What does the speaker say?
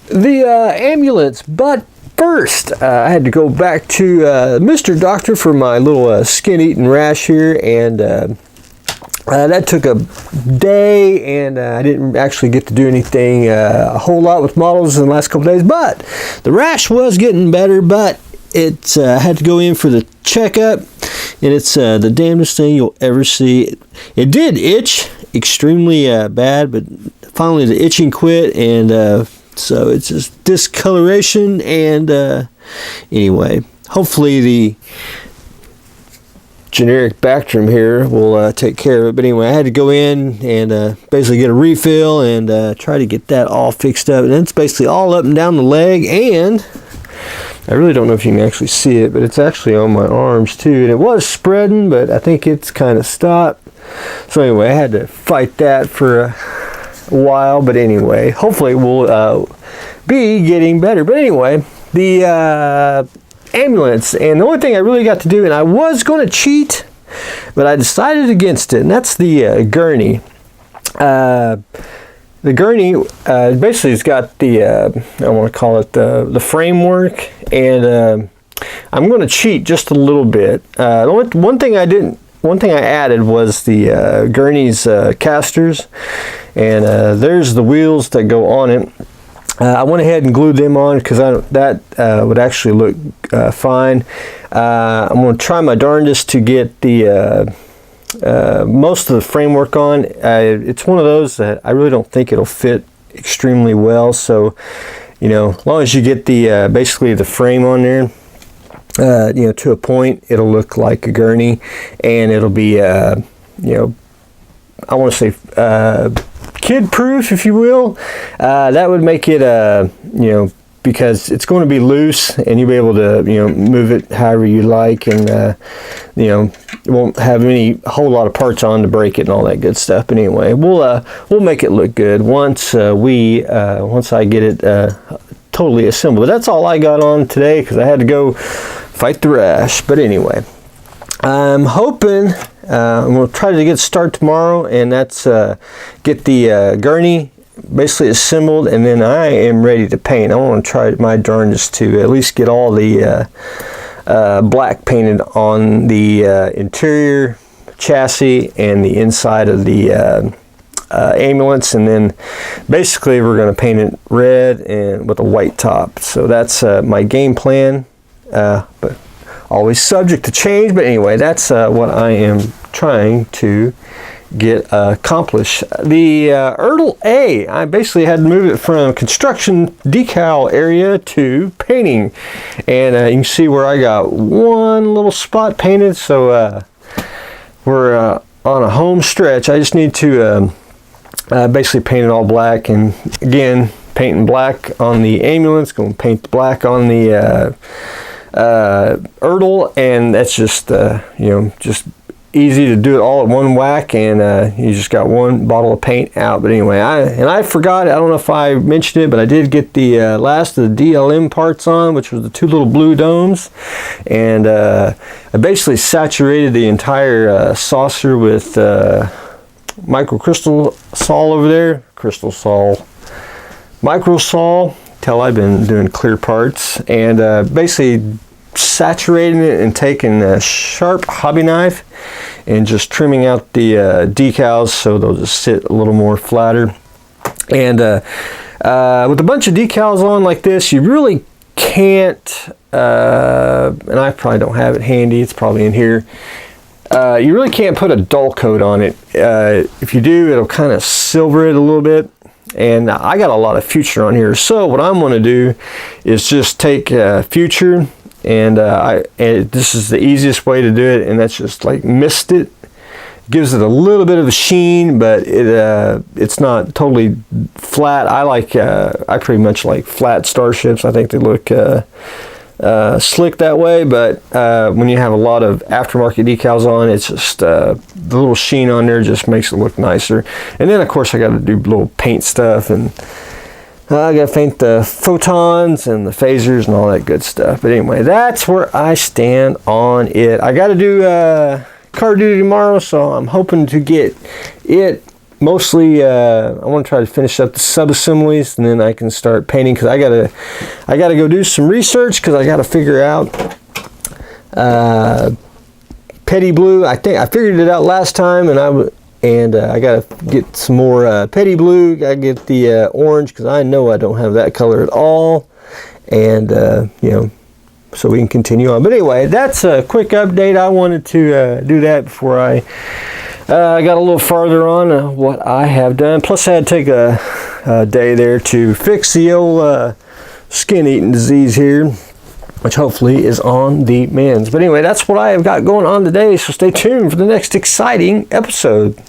the ambulance. But first, I had to go back to Mr. Doctor for my little skin-eating rash here, and that took a day, and I didn't actually get to do anything a whole lot with models in the last couple days, but the rash was getting better. But it's had to go in for the checkup, and it's the damnedest thing you'll ever see. It did itch extremely bad, but finally the itching quit, and so it's just discoloration, and anyway, hopefully the generic Bactrim here will take care of it. But anyway, I had to go in and basically get a refill and try to get that all fixed up. And it's basically all up and down the leg, and I really don't know if you can actually see it, but it's actually on my arms too. And it was spreading, but I think it's kind of stopped. So anyway, I had to fight that for a while. But anyway, hopefully we'll be getting better. But anyway, the ambulance, and the only thing I really got to do, and I was going to cheat, but I decided against it, and that's the gurney. The gurney basically has got the I want to call it the framework, and I'm going to cheat just a little bit. One thing I added was the gurney's casters, and there's the wheels that go on it. I went ahead and glued them on because that would actually look fine. I'm going to try my darndest to get the most of the framework on. It's one of those that I really don't think it'll fit extremely well. So, you know, as long as you get the basically the frame on there, you know, to a point, it'll look like a gurney, and it'll be, you know, I want to say kid-proof, if you will. That would make it, you know, because it's going to be loose, and you'll be able to, you know, move it however you like, and you know, it won't have a whole lot of parts on to break it and all that good stuff. But anyway, we'll make it look good once once I get it totally assembled. But that's all I got on today because I had to go fight the rash. But anyway, I'm hoping I'm going to try to get start tomorrow, and that's get the gurney basically assembled, and then I am ready to paint. I want to try my darndest to at least get all the black painted on the interior chassis and the inside of the ambulance, and then basically we're going to paint it red and with a white top. So that's my game plan, but always subject to change. But anyway, that's what I am trying to get accomplished. The Ertl A, I basically had to move it from construction decal area to painting, and you can see where I got one little spot painted. So we're on a home stretch. I just need to basically paint it all black, and again, painting black on the ambulance, going to paint the black on the Ertl, and that's just you know, just easy to do it all at one whack, and you just got one bottle of paint out. But anyway, I forgot, I don't know if I mentioned it, but I did get the last of the DLM parts on, which was the two little blue domes, and I basically saturated the entire saucer with micro crystal sol over there, micro sol. Tell I've been doing clear parts, and basically saturating it and taking a sharp hobby knife and just trimming out the decals so they'll just sit a little more flatter. And with a bunch of decals on like this, you really can't, and I probably don't have it handy, it's probably in here, you really can't put a dull coat on it. If you do, it'll kind of silver it a little bit. And I got a lot of Future on here, so what I'm going to do is just take Future, and this is the easiest way to do it, and that's just like mist it. Gives it a little bit of a sheen, but it's not totally flat. I pretty much like flat starships. I think they look slick that way, but when you have a lot of aftermarket decals on, it's just the little sheen on there just makes it look nicer. And then of course I got to do little paint stuff, and I got to paint the photons and the phasers and all that good stuff. But anyway, that's where I stand on it. I got to do car duty tomorrow, so I'm hoping to get it mostly I want to try to finish up the sub-assemblies, and then I can start painting, because I gotta go do some research, because I gotta figure out petty blue. I think I figured it out last time, and I gotta get some more petty blue. Gotta get the orange, because I know I don't have that color at all, and you know, so we can continue on. But anyway, that's a quick update. I wanted to do that before I got a little farther on what I have done. Plus, I had to take a day there to fix the old skin-eating disease here, which hopefully is on the mends. But anyway, that's what I have got going on today, so stay tuned for the next exciting episode.